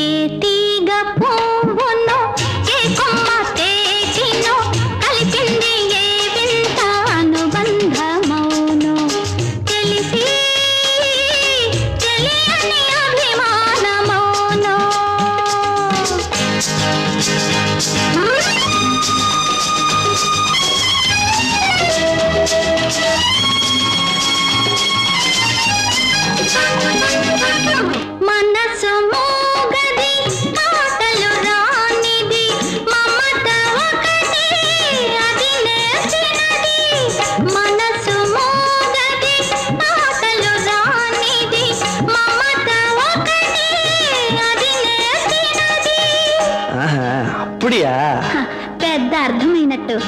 ఏ తీగ పువ్వునో ఏ కొమ్మ తేచినో కలిసింది ఏ వింత అనుబంధమౌనో తెలిసి తెలియని అభిమానమౌనో మనసు మోగది మాటలు రానిది మమత ఒకటి అది నేర్చినది మనసు మోగది మాటలు రానిది మమత ఒకటి అది నేర్చినది அப்படியா పెద్ద అర్థమైనట్టు